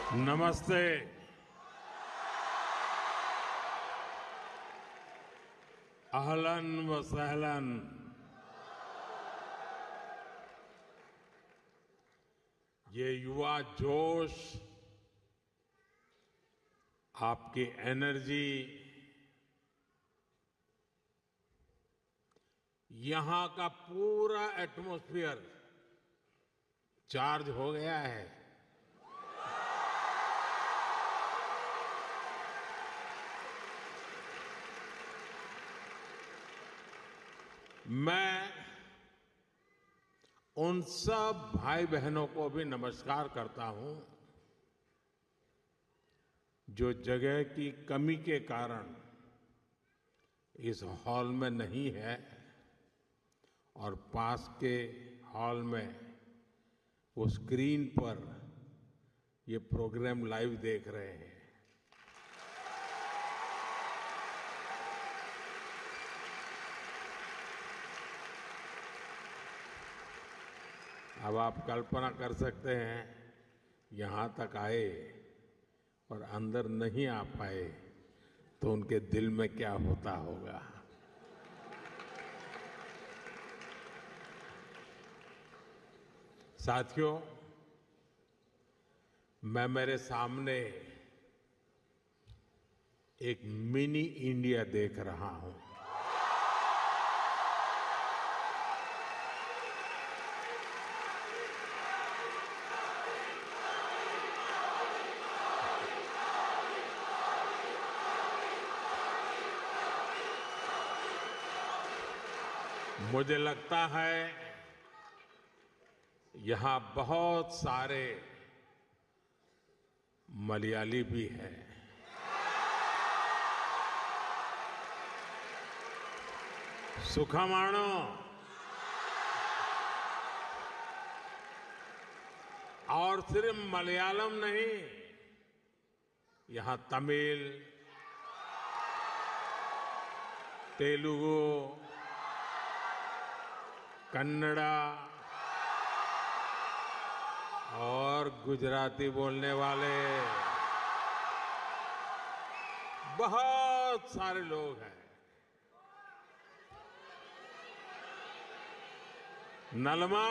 नमस्ते। अहलन व सहलन। ये युवा जोश, आपकी एनर्जी, यहां का पूरा एटमॉस्फेयर चार्ज हो गया है। मैं उन सब भाई बहनों को भी नमस्कार करता हूं जो जगह की कमी के कारण इस हॉल में नहीं है और पास के हॉल में वो स्क्रीन पर ये प्रोग्राम लाइव देख रहे हैं। अब आप कल्पना कर सकते हैं, यहां तक आए और अंदर नहीं आ पाए तो उनके दिल में क्या होता होगा। साथियों, मैं मेरे सामने एक मिनी इंडिया देख रहा हूं। मुझे लगता है यहां बहुत सारे मलयाली भी हैं। सुखमाणो, और सिर्फ मलयालम नहीं, यहां तमिल, तेलुगु, कन्नड़ा और गुजराती बोलने वाले बहुत सारे लोग हैं। नलमा,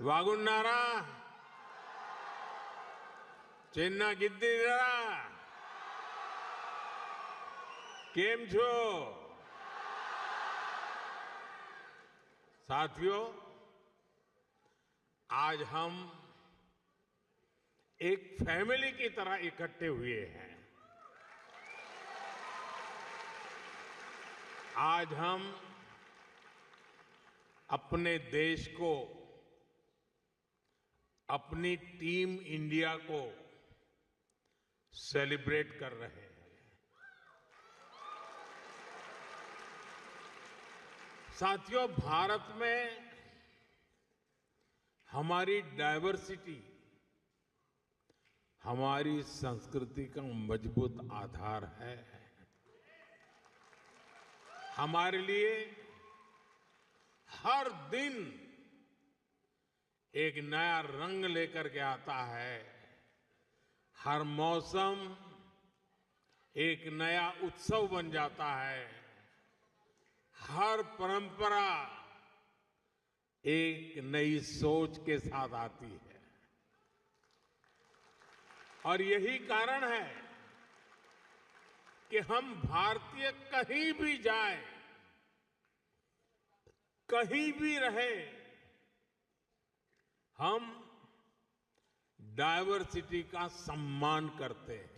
वागुन्नारा, चेन्ना गिद्दीरा, केम छो? साथियों, आज हम एक फैमिली की तरह इकट्ठे हुए हैं। आज हम अपने देश को, अपनी टीम इंडिया को सेलिब्रेट कर रहे हैं। साथियों, भारत में हमारी डायवर्सिटी हमारी संस्कृति का मजबूत आधार है। हमारे लिए हर दिन एक नया रंग लेकर के आता है। हर मौसम एक नया उत्सव बन जाता है। हर परंपरा एक नई सोच के साथ आती है। और यही कारण है कि हम भारतीय कहीं भी जाएं, कहीं भी रहे, हम डायवर्सिटी का सम्मान करते हैं।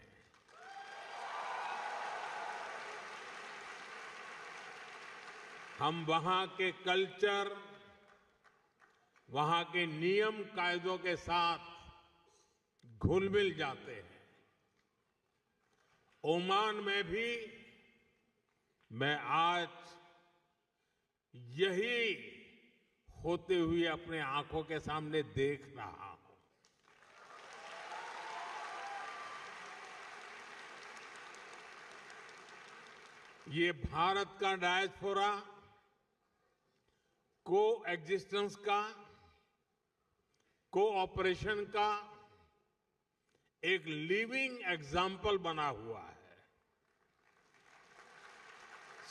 हम वहां के कल्चर, वहां के नियम कायदों के साथ घुल मिल जाते हैं। ओमान में भी मैं आज यही होते हुए अपने आंखों के सामने देख रहा हूं। ये भारत का डायस्पोरा को एग्जिस्टेंस का कोऑपरेशन का एक लिविंग एग्जाम्पल बना हुआ है।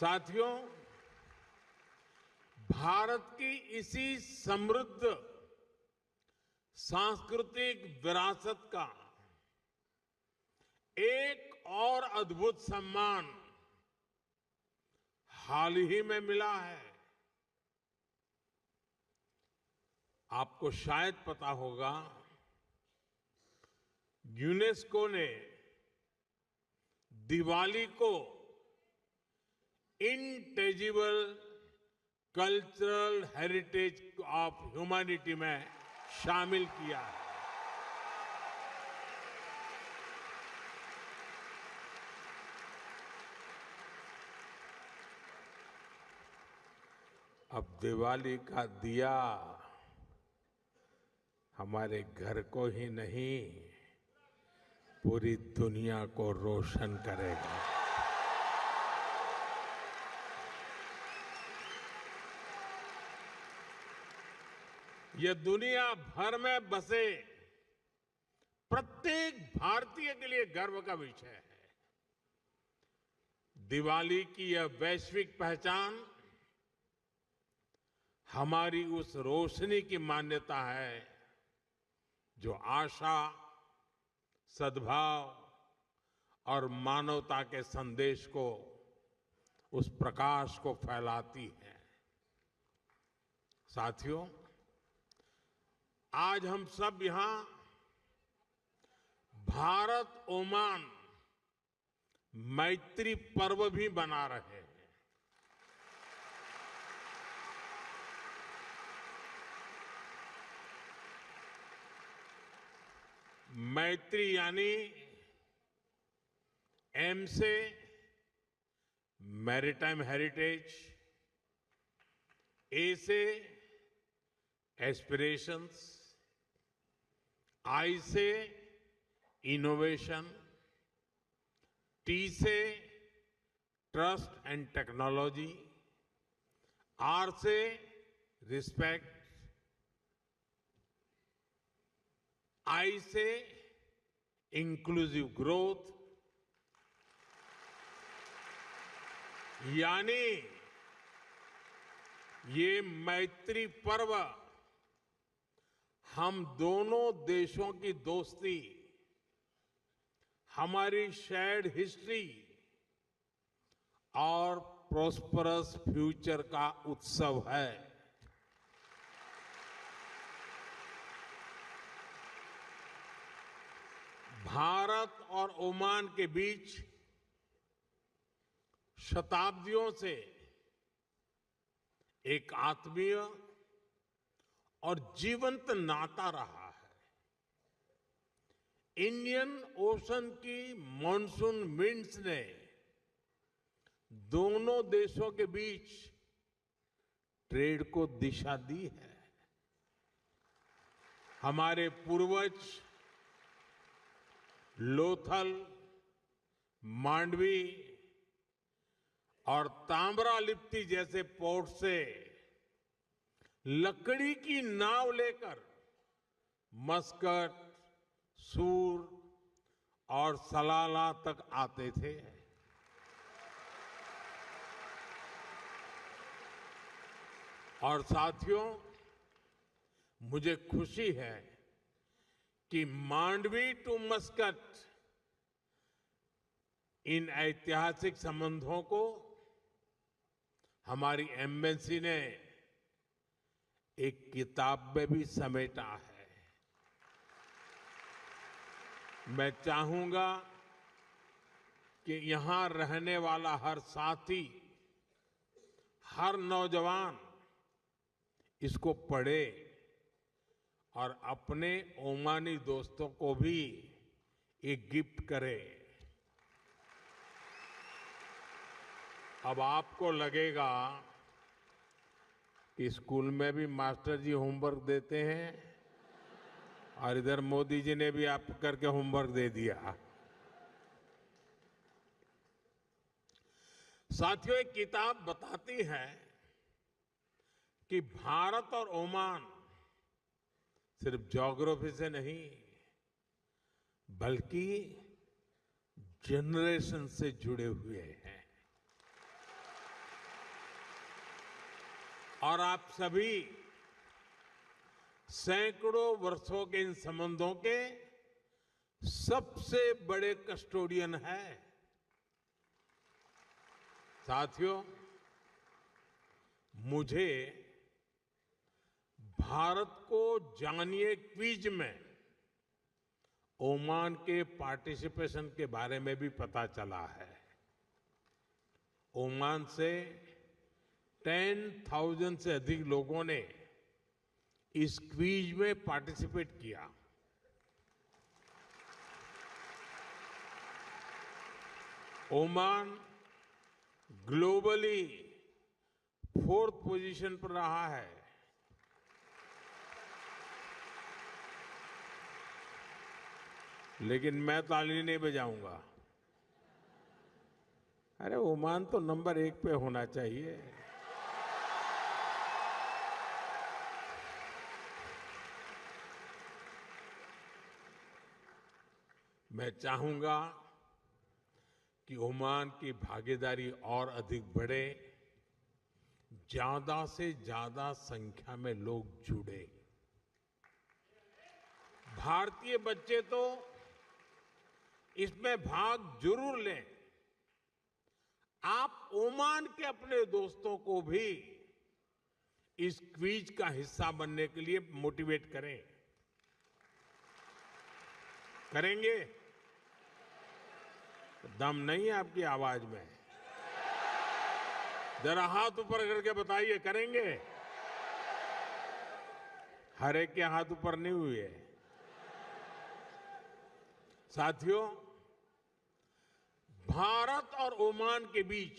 साथियों, भारत की इसी समृद्ध सांस्कृतिक विरासत का एक और अद्भुत सम्मान हाल ही में मिला है। आपको शायद पता होगा, यूनेस्को ने दिवाली को इंटेजिबल कल्चरल हेरिटेज ऑफ ह्यूमैनिटी में शामिल किया है। अब दिवाली का दिया हमारे घर को ही नहीं, पूरी दुनिया को रोशन करेगा। यह दुनिया भर में बसे प्रत्येक भारतीय के लिए गर्व का विषय है। दिवाली की यह वैश्विक पहचान हमारी उस रोशनी की मान्यता है जो आशा, सद्भाव और मानवता के संदेश को, उस प्रकाश को फैलाती है। साथियों, आज हम सब यहां भारत ओमान मैत्री पर्व भी मना रहे हैं। मैत्री यानी एम से मैरीटाइम हेरिटेज, ए से एस्पिरेशंस, आई से इनोवेशन, टी से ट्रस्ट एंड टेक्नोलॉजी, आर से रिस्पेक्ट, आई से इंक्लूसिव ग्रोथ, यानी ये मैत्री पर्व हम दोनों देशों की दोस्ती, हमारी शेयर्ड हिस्ट्री और प्रॉस्परस फ्यूचर का उत्सव है। भारत और ओमान के बीच शताब्दियों से एक आत्मीय और जीवंत नाता रहा है। इंडियन ओशन की मॉनसून विंड्स ने दोनों देशों के बीच ट्रेड को दिशा दी है। हमारे पूर्वज लोथल, मांडवी और ताम्रालिप्ति जैसे पोर्ट से लकड़ी की नाव लेकर मस्कट, सूर और सलाला तक आते थे। और साथियों, मुझे खुशी है कि मांडवी टू मस्कट इन ऐतिहासिक संबंधों को हमारी एम्बेसी ने एक किताब में भी समेटा है। मैं चाहूंगा कि यहां रहने वाला हर साथी, हर नौजवान इसको पढ़े और अपने ओमानी दोस्तों को भी एक गिफ्ट करे। अब आपको लगेगा कि स्कूल में भी मास्टर जी होमवर्क देते हैं और इधर मोदी जी ने भी आप करके होमवर्क दे दिया। साथियों, एक किताब बताती है कि भारत और ओमान सिर्फ ज्योग्राफी से नहीं बल्कि जनरेशन से जुड़े हुए हैं। और आप सभी सैकड़ों वर्षों के इन संबंधों के सबसे बड़े कस्टोडियन हैं। साथियों, मुझे भारत को जानिए क्विज में ओमान के पार्टिसिपेशन के बारे में भी पता चला है। ओमान से 10,000 से अधिक लोगों ने इस क्विज में पार्टिसिपेट किया। ओमान ग्लोबली 4th पोजीशन पर रहा है। लेकिन मैं ताली नहीं बजाऊंगा। अरे ओमान तो नंबर 1 पे होना चाहिए। मैं चाहूंगा कि ओमान की भागीदारी और अधिक बढ़े, ज्यादा से ज्यादा संख्या में लोग जुड़े। भारतीय बच्चे तो इसमें भाग जरूर लें। आप ओमान के अपने दोस्तों को भी इस क्विज का हिस्सा बनने के लिए मोटिवेट करें। करेंगे? दम नहीं है आपकी आवाज में। जरा हाथ ऊपर करके बताइए, करेंगे? हर एक के हाथ ऊपर नहीं हुए। साथियों, भारत और ओमान के बीच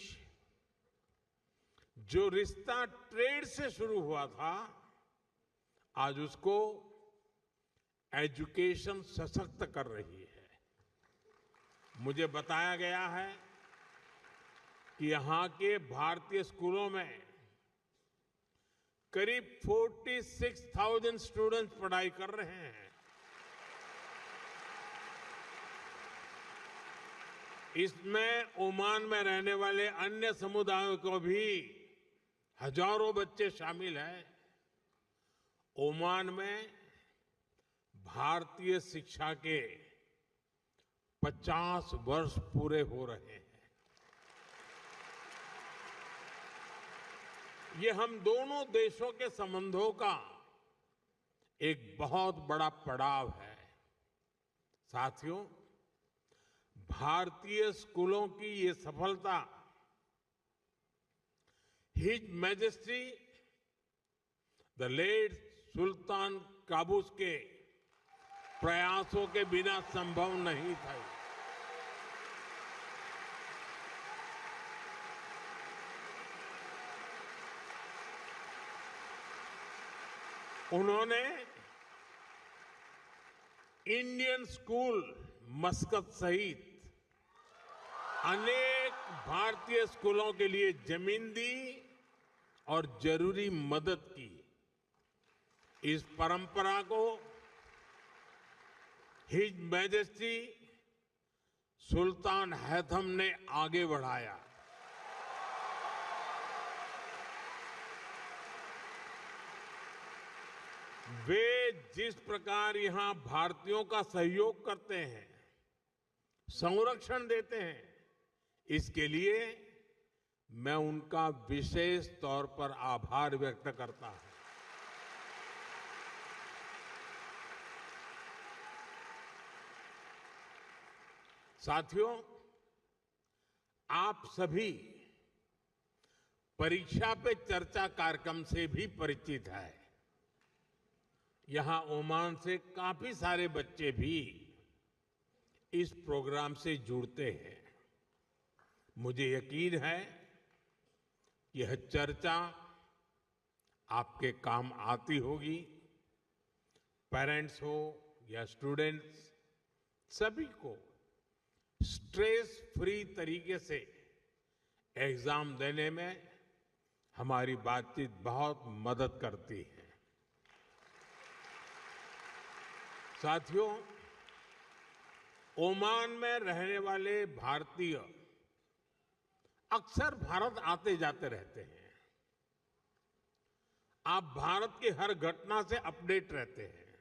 जो रिश्ता ट्रेड से शुरू हुआ था, आज उसको एजुकेशन सशक्त कर रही है। मुझे बताया गया है कि यहां के भारतीय स्कूलों में करीब 46,000 स्टूडेंट्स पढ़ाई कर रहे हैं। इसमें ओमान में रहने वाले अन्य समुदायों को भी हजारों बच्चे शामिल हैं। ओमान में भारतीय शिक्षा के 50 वर्ष पूरे हो रहे हैं। ये हम दोनों देशों के संबंधों का एक बहुत बड़ा पड़ाव है। साथियों, भारतीय स्कूलों की ये सफलता His Majesty the late Sultan Qaboos के प्रयासों के बिना संभव नहीं था। उन्होंने इंडियन स्कूल मस्कत सहित अनेक भारतीय स्कूलों के लिए जमीन दी और जरूरी मदद की। इस परंपरा को हिज मैजेस्टी सुल्तान हैथम ने आगे बढ़ाया। वे जिस प्रकार यहां भारतीयों का सहयोग करते हैं, संरक्षण देते हैं, इसके लिए मैं उनका विशेष तौर पर आभार व्यक्त करता हूं। साथियों, आप सभी परीक्षा पे चर्चा कार्यक्रम से भी परिचित हैं। यहां ओमान से काफी सारे बच्चे भी इस प्रोग्राम से जुड़ते हैं। मुझे यकीन है कि यह चर्चा आपके काम आती होगी। पेरेंट्स हो या स्टूडेंट्स, सभी को स्ट्रेस फ्री तरीके से एग्जाम देने में हमारी बातचीत बहुत मदद करती है। साथियों, ओमान में रहने वाले भारतीय अक्सर भारत आते जाते रहते हैं। आप भारत की हर घटना से अपडेट रहते हैं,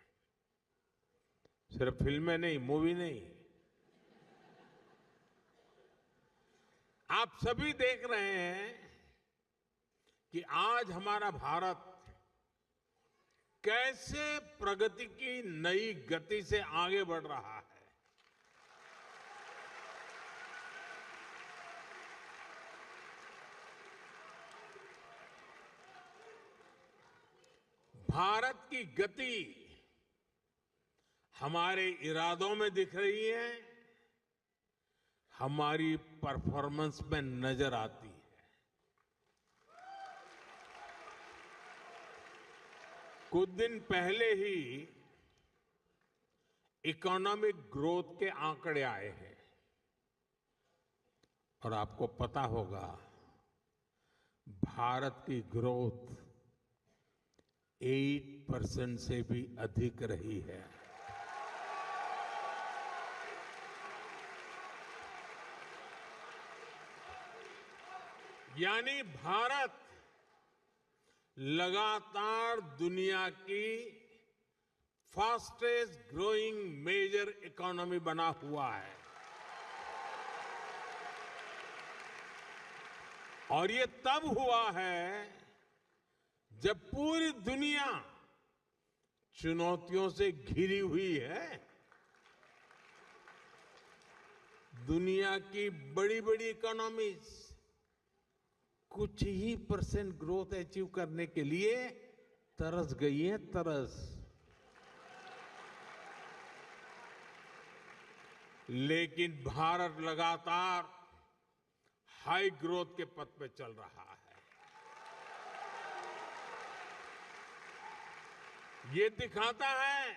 सिर्फ फिल्में नहीं, मूवी नहीं। आप सभी देख रहे हैं कि आज हमारा भारत कैसे प्रगति की नई गति से आगे बढ़ रहा है। भारत की गति हमारे इरादों में दिख रही है, हमारी परफॉर्मेंस में नजर आती है। कुछ दिन पहले ही इकोनॉमिक ग्रोथ के आंकड़े आए हैं और आपको पता होगा भारत की ग्रोथ 8% से भी अधिक रही है। यानी भारत लगातार दुनिया की फास्टेस्ट ग्रोइंग मेजर इकोनॉमी बना हुआ है और ये तब हुआ है जब पूरी दुनिया चुनौतियों से घिरी हुई है। दुनिया की बड़ी बड़ी इकोनॉमीज कुछ ही % ग्रोथ अचीव करने के लिए तरस गई है, तरस। लेकिन भारत लगातार हाई ग्रोथ के पथ पे चल रहा है। ये दिखाता है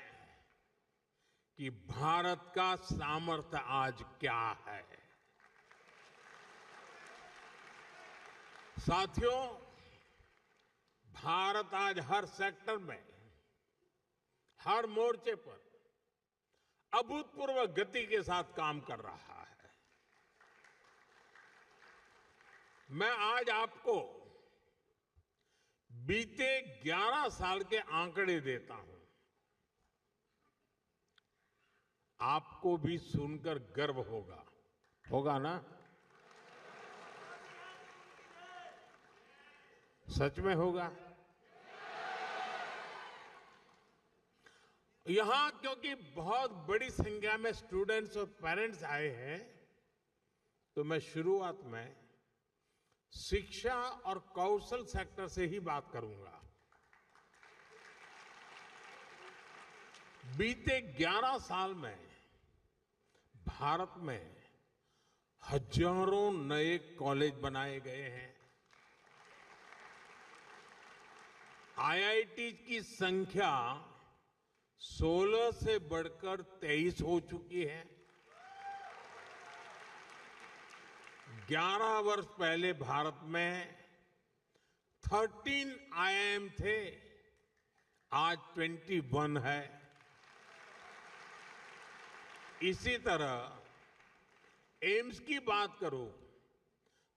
कि भारत का सामर्थ्य आज क्या है। साथियों, भारत आज हर सेक्टर में, हर मोर्चे पर अभूतपूर्व गति के साथ काम कर रहा है। मैं आज आपको बीते 11 साल के आंकड़े देता हूं। आपको भी सुनकर गर्व होगा, होगा ना? सच में होगा। यहां क्योंकि बहुत बड़ी संख्या में स्टूडेंट्स और पेरेंट्स आए हैं, तो मैं शुरुआत में शिक्षा और कौशल सेक्टर से ही बात करूंगा। बीते 11 साल में भारत में हजारों नए कॉलेज बनाए गए हैं। आईआईटी की संख्या 16 से बढ़कर 23 हो चुकी है। 11 वर्ष पहले भारत में 13 आईआईएम थे, आज 21 है। इसी तरह एम्स की बात करूं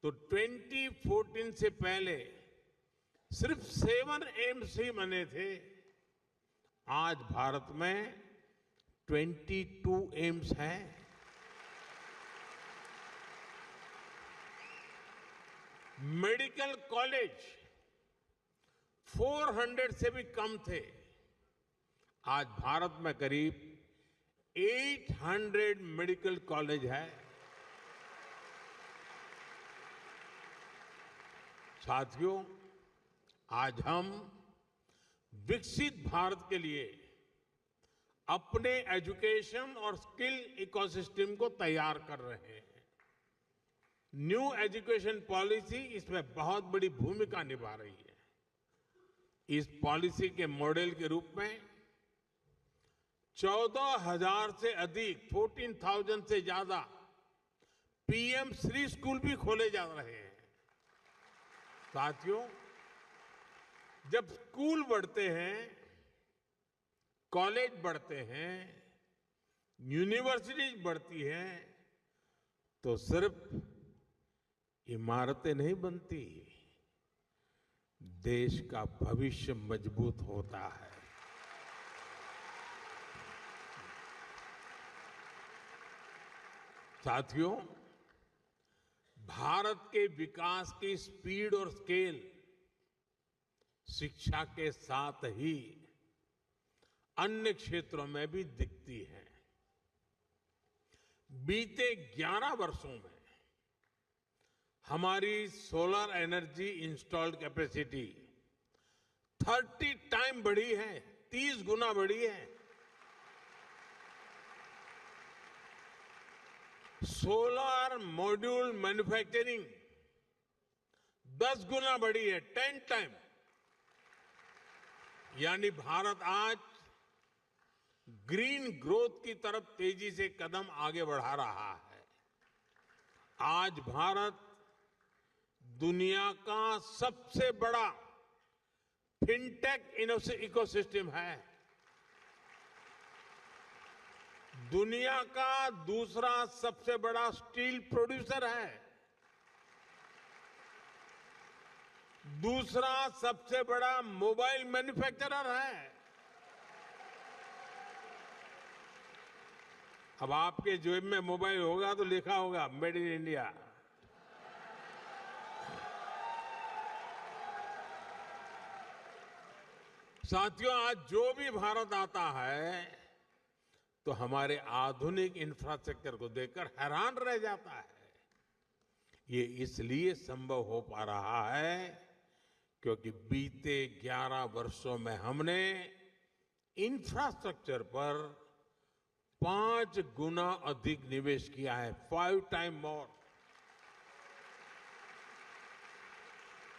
तो 2014 से पहले सिर्फ 7 एम्स ही बने थे, आज भारत में 22 एम्स हैं। मेडिकल कॉलेज 400 से भी कम थे, आज भारत में करीब 800 मेडिकल कॉलेज है। साथियों, आज हम विकसित भारत के लिए अपने एजुकेशन और स्किल इकोसिस्टम को तैयार कर रहे हैं। न्यू एजुकेशन पॉलिसी इसमें बहुत बड़ी भूमिका निभा रही है। इस पॉलिसी के मॉडल के रूप में 14,000 से अधिक 14,000 से ज्यादा पीएम श्री स्कूल भी खोले जा रहे हैं। साथियों, जब स्कूल बढ़ते हैं कॉलेज बढ़ते हैं, यूनिवर्सिटीज बढ़ती हैं, तो सिर्फ इमारतें नहीं बनती, देश का भविष्य मजबूत होता है। साथियों, भारत के विकास की स्पीड और स्केल शिक्षा के साथ ही अन्य क्षेत्रों में भी दिखती है। बीते 11 वर्षों में हमारी solar energy installed capacity 30 time बढ़ी है, 30 गुना बढ़ी है। सोलर मॉड्यूल मैन्युफैक्चरिंग 10 गुना बढ़ी है, 10 टाइम। यानी भारत आज ग्रीन ग्रोथ की तरफ तेजी से कदम आगे बढ़ा रहा है। आज भारत दुनिया का सबसे बड़ा फिनटेक इकोसिस्टम है। दुनिया का दूसरा सबसे बड़ा स्टील प्रोड्यूसर है। दूसरा सबसे बड़ा मोबाइल मैन्युफैक्चरर है। अब आपके जेब में मोबाइल होगा तो लिखा होगा मेड इन इंडिया। साथियों, आज जो भी भारत आता है तो हमारे आधुनिक इंफ्रास्ट्रक्चर को देखकर हैरान रह जाता है। ये इसलिए संभव हो पा रहा है क्योंकि बीते 11 वर्षों में हमने इंफ्रास्ट्रक्चर पर 5 गुना अधिक निवेश किया है, 5 टाइम मोर।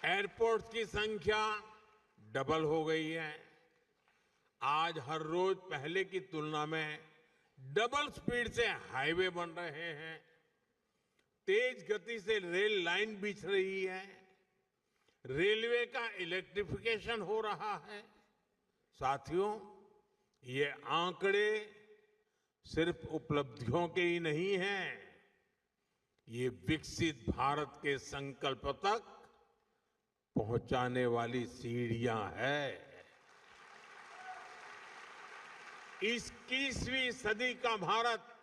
एयरपोर्ट की संख्या डबल हो गई है। आज हर रोज पहले की तुलना में डबल स्पीड से हाईवे बन रहे हैं। तेज गति से रेल लाइन बिछ रही है। रेलवे का इलेक्ट्रिफिकेशन हो रहा है। साथियों, ये आंकड़े सिर्फ उपलब्धियों के ही नहीं हैं, ये विकसित भारत के संकल्प तक पहुंचाने वाली सीढ़ियां हैं। 21वीं सदी का भारत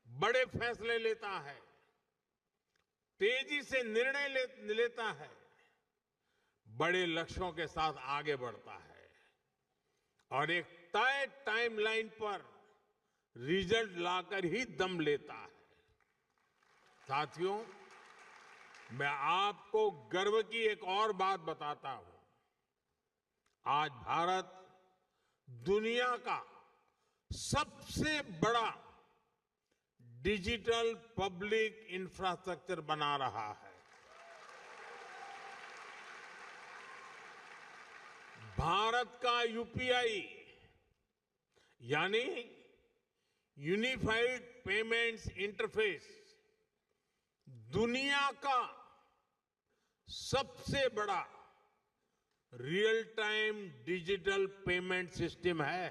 बड़े फैसले लेता है, तेजी से निर्णय लेता है, बड़े लक्ष्यों के साथ आगे बढ़ता है और एक तय टाइमलाइन पर रिजल्ट लाकर ही दम लेता है। साथियों, मैं आपको गर्व की एक और बात बताता हूं। आज भारत दुनिया का सबसे बड़ा डिजिटल पब्लिक इंफ्रास्ट्रक्चर बना रहा है। भारत का यूपीआई यानी यूनिफाइड पेमेंट्स इंटरफेस दुनिया का सबसे बड़ा real time digital payment system है।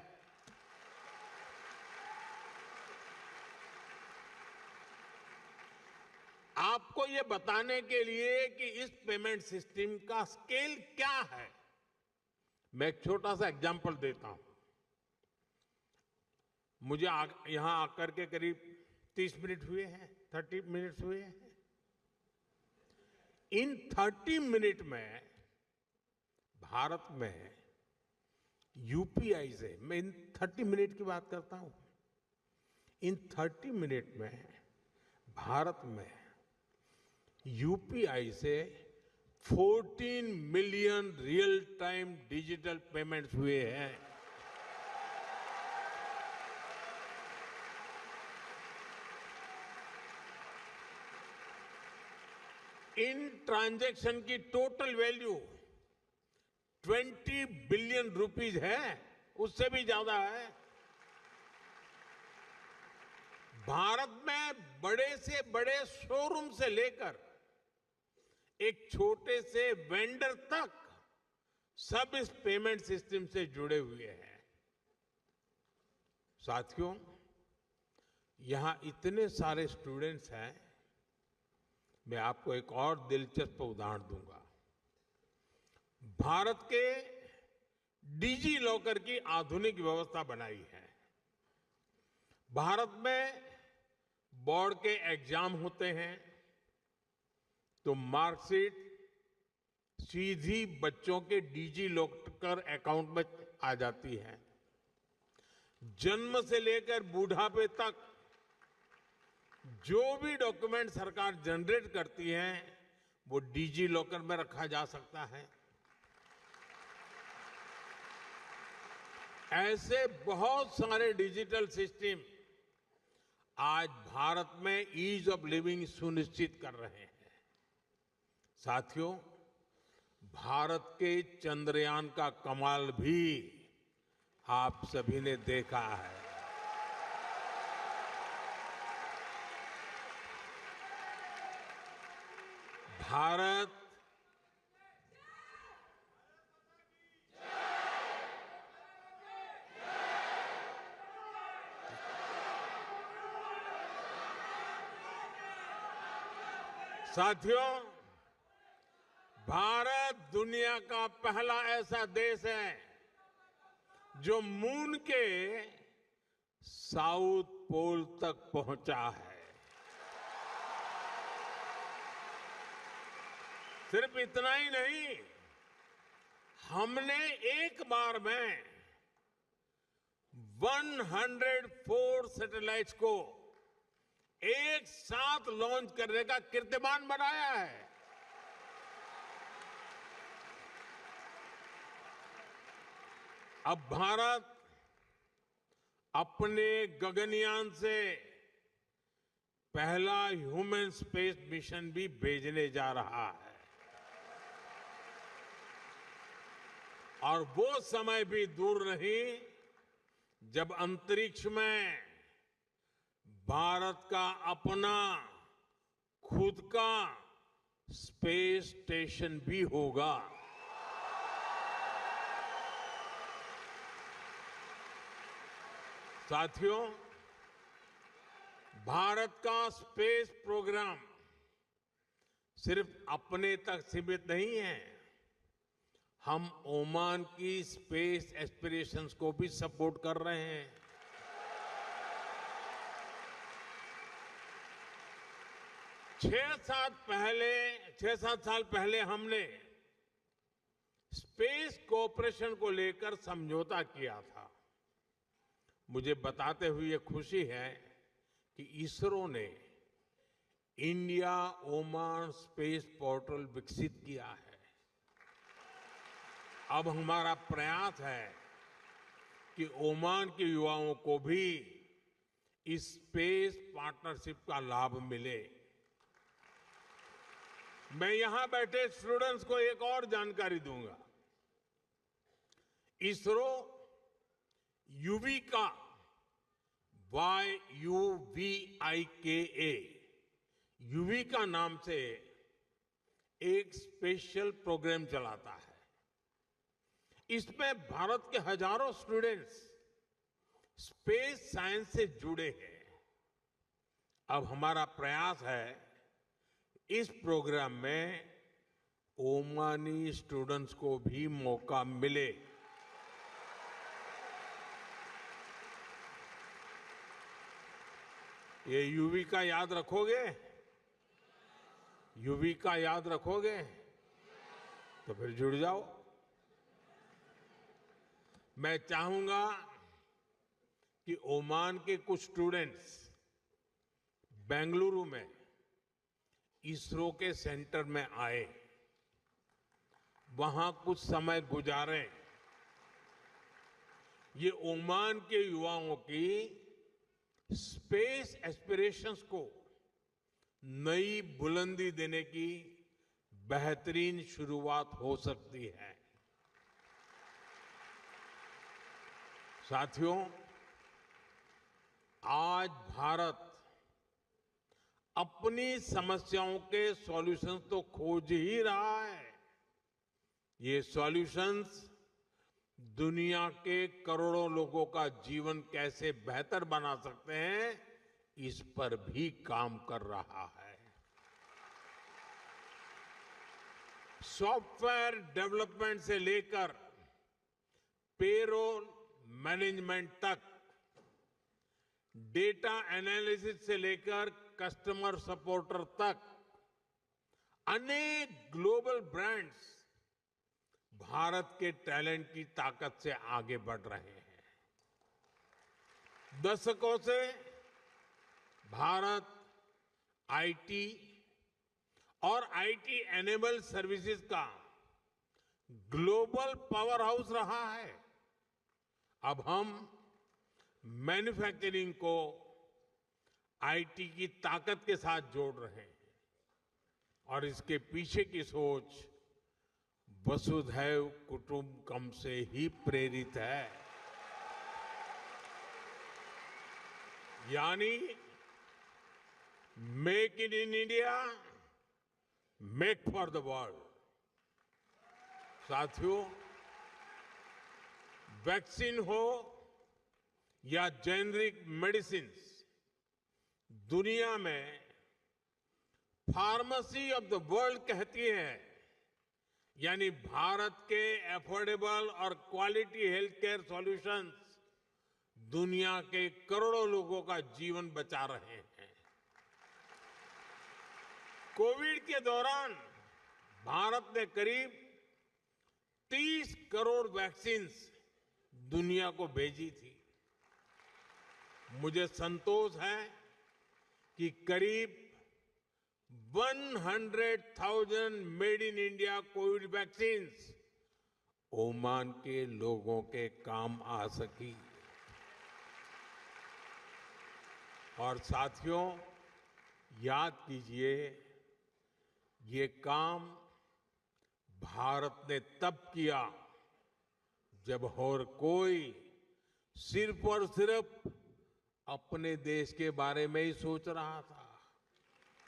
आपको ये बताने के लिए कि इस पेमेंट सिस्टम का स्केल क्या है, मैं एक छोटा सा एग्जांपल देता हूं। मुझे यहां आकर के करीब 30 मिनट हुए हैं, 30 मिनट्स हुए हैं। इन 30 मिनट में भारत में यूपीआई से, मैं इन 30 मिनट की बात करता हूं, इन 30 मिनट में भारत में यूपीआई से 14 million real time digital payments हुए हैं। इन ट्रांजैक्शन की टोटल वैल्यू 20 बिलियन रुपीस है, उससे भी ज्यादा है। भारत में बड़े से बड़े शोरूम से लेकर एक छोटे से वेंडर तक सब इस पेमेंट सिस्टम से जुड़े हुए हैं। साथियों, यहां इतने सारे स्टूडेंट्स हैं, मैं आपको एक और दिलचस्प उदाहरण दूंगा। भारत के डिजी लॉकर की आधुनिक व्यवस्था बनाई है। भारत में बोर्ड के एग्जाम होते हैं तो मार्कशीट सीधी बच्चों के डिजी लॉकर अकाउंट में आ जाती है। जन्म से लेकर बूढ़ापे तक जो भी डॉक्यूमेंट सरकार जनरेट करती है वो डिजी लॉकर में रखा जा सकता है। ऐसे बहुत सारे डिजिटल सिस्टम आज भारत में ईज ऑफ लिविंग सुनिश्चित कर रहे हैं। साथियों, भारत के चंद्रयान का कमाल भी आप सभी ने देखा है। भारत साथियों, भारत दुनिया का पहला ऐसा देश है जो मून के साउथ पोल तक पहुंचा है। सिर्फ इतना ही नहीं, हमने एक बार में 104 सैटेलाइट्स को एक साथ लॉन्च करने का कीर्तिमान बनाया है। अब भारत अपने गगनयान से पहला ह्यूमन स्पेस मिशन भी भेजने जा रहा है और वो समय भी दूर नहीं जब अंतरिक्ष में भारत का अपना खुद का स्पेस स्टेशन भी होगा। साथियों, भारत का स्पेस प्रोग्राम सिर्फ अपने तक सीमित नहीं है, हम ओमान की स्पेस एस्पिरेशंस को भी सपोर्ट कर रहे हैं। 6-7 साल पहले हमने स्पेस कोऑपरेशन को लेकर समझौता किया था। मुझे बताते हुए ये खुशी है कि इसरो ने इंडिया ओमान स्पेस पोर्टल विकसित किया है। अब हमारा प्रयास है कि ओमान के युवाओं को भी इस स्पेस पार्टनरशिप का लाभ मिले। मैं यहां बैठे स्टूडेंट्स को एक और जानकारी दूंगा। इसरो युविका युविका नाम से एक स्पेशल प्रोग्राम चलाता है। इसमें भारत के हजारों स्टूडेंट्स स्पेस साइंस से जुड़े हैं। अब हमारा प्रयास है इस प्रोग्राम में ओमानी स्टूडेंट्स को भी मौका मिले। ये युविका याद रखोगे? युविका याद रखोगे? तो फिर जुड़ जाओ। मैं चाहूंगा कि ओमान के कुछ स्टूडेंट्स बेंगलुरु में इसरो के सेंटर में आए, वहां कुछ समय गुजारें। ये ओमान के युवाओं की स्पेस एस्पिरेशंस को नई बुलंदी देने की बेहतरीन शुरुआत हो सकती है। साथियों, आज भारत अपनी समस्याओं के सॉल्यूशंस तो खोज ही रहा है। ये सॉल्यूशंस दुनिया के करोड़ों लोगों का जीवन कैसे बेहतर बना सकते हैं, इस पर भी काम कर रहा है। सॉफ्टवेयर डेवलपमेंट से लेकर पेरोल मैनेजमेंट तक, डेटा एनालिसिस से लेकर कस्टमर सपोर्टर तक, अनेक ग्लोबल ब्रांड्स भारत के टैलेंट की ताकत से आगे बढ़ रहे हैं। दशकों से भारत आईटी और आईटी एनेबल सर्विसेज का ग्लोबल पावर हाउस रहा है। अब हम मैन्युफैक्चरिंग को आईटी की ताकत के साथ जोड़ रहे हैं और इसके पीछे की सोच वसुधैव कुटुंबकम से ही प्रेरित है। यानी make in India, make for the world. साथियों, वैक्सीन हो या जेनरिक मेडिसिन्स, दुनिया में फार्मेसी ऑफ द वर्ल्ड कहती है, यानी भारत के अफोर्डेबल और क्वालिटी हेल्थ केयर सॉल्यूशंस दुनिया के करोड़ों लोगों का जीवन बचा रहे हैं। कोविड के दौरान भारत ने करीब 30 करोड़ वैक्सीन्स दुनिया को भेजी थी। मुझे संतोष है कि करीब 100,000 made in India Covid vaccines Oman के लोगों के काम आ सकी। और साथियों, याद कीजिए, ये काम भारत ने तब किया जब और कोई सिर्फ और सिर्फ अपने देश के बारे में ही सोच रहा था।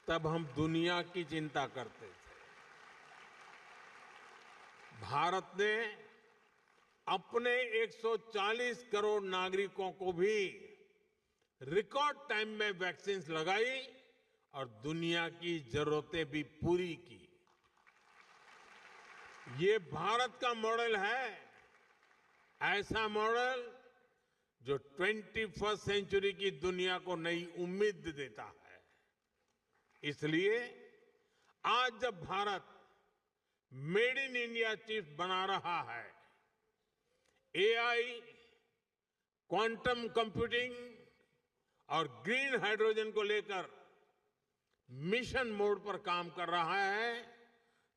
तब हम दुनिया की चिंता करते थे। भारत ने अपने 140 करोड़ नागरिकों को भी रिकॉर्ड टाइम में वैक्सीन लगाई और दुनिया की जरूरतें भी पूरी की। ये भारत का मॉडल है, ऐसा मॉडल जो 21st सेंचुरी की दुनिया को नई उम्मीद देता है। इसलिए आज जब Bharat made in India chief बना रहा है, एआई, क्वांटम कंप्यूटिंग और ग्रीन हाइड्रोजन को लेकर मिशन मोड पर काम कर रहा है,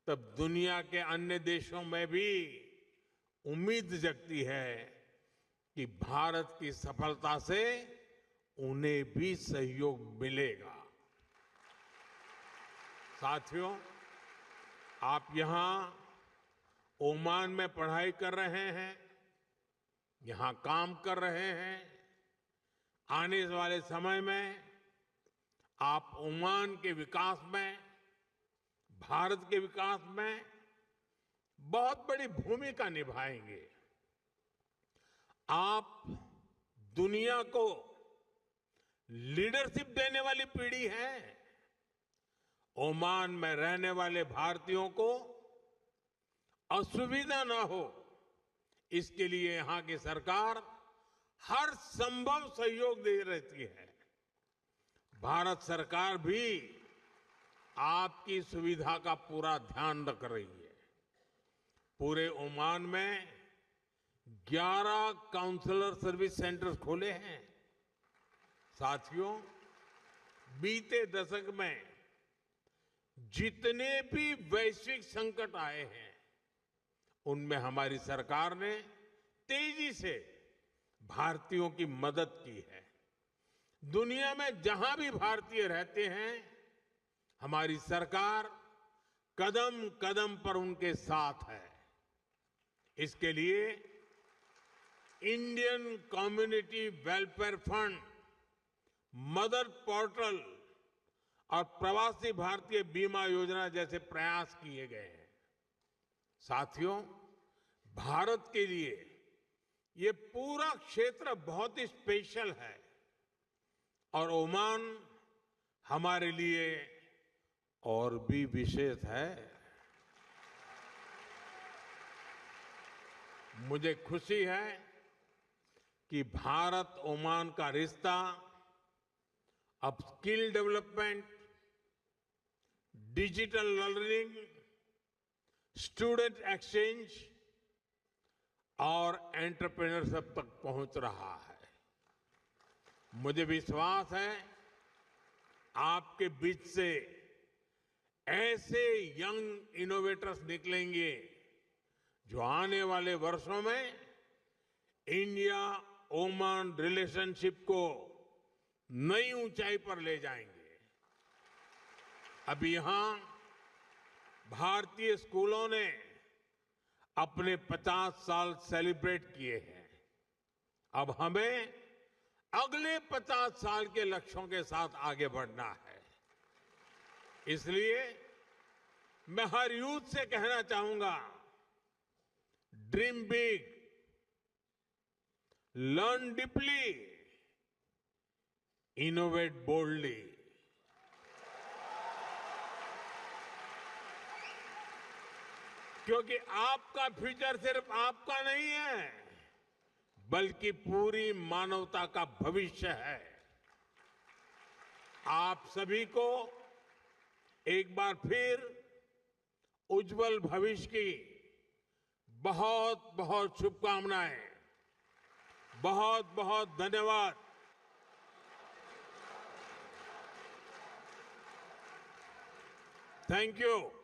तब दुनिया के अन्य देशों में भी उम्मीद जगती है कि भारत की सफलता से उन्हें भी सहयोग मिलेगा। साथियों, आप यहां ओमान में पढ़ाई कर रहे हैं, यहां काम कर रहे हैं। आने वाले समय में आप ओमान के विकास में, भारत के विकास में बहुत बड़ी भूमिका निभाएंगे। आप दुनिया को लीडरशिप देने वाली पीढ़ी है। ओमान में रहने वाले भारतीयों को असुविधा न हो, इसके लिए यहां की सरकार हर संभव सहयोग दे रहती है। भारत सरकार भी आपकी सुविधा का पूरा ध्यान रख रही है। पूरे ओमान में 11 काउंसलर सर्विस सेंटर्स खोले हैं। साथियों, बीते दशक में जितने भी वैश्विक संकट आए हैं, उनमें हमारी सरकार ने तेजी से भारतीयों की मदद की है। दुनिया में जहां भी भारतीय रहते हैं, हमारी सरकार कदम कदम पर उनके साथ है। इसके लिए Indian community welfare fund, mother portal और प्रवासी भारतीय बीमा योजना जैसे प्रयास किए गए हैं। साथियों, भारत के लिए ये पूरा क्षेत्र बहुत ही स्पेशल है और ओमान हमारे लिए और भी विशेष है। मुझे खुशी है कि भारत ओमान का रिश्ता अब skill development, digital learning, student exchange और एंटरप्रेन्योरशिप तक पहुंच रहा है। मुझे विश्वास है आपके बीच से ऐसे यंग इनोवेटर्स निकलेंगे जो आने वाले वर्षों में इंडिया ओमान रिलेशनशिप को नई ऊंचाई पर ले जाएंगे। अभी यहां भारतीय स्कूलों ने अपने 50 साल सेलिब्रेट किए हैं। अब हमें अगले 50 साल के लक्ष्यों के साथ आगे बढ़ना है। इसलिए मैं हर यूथ से कहना चाहूंगा, dream big, learn deeply, innovate boldly. क्योंकि आपका फ्यूचर सिर्फ आपका नहीं है, बल्कि पूरी मानवता का भविष्य है। आप सभी को एक बार फिर उज्जवल भविष्य की बहुत बहुत शुभकामनाएं। बहुत बहुत धन्यवाद। Thank you.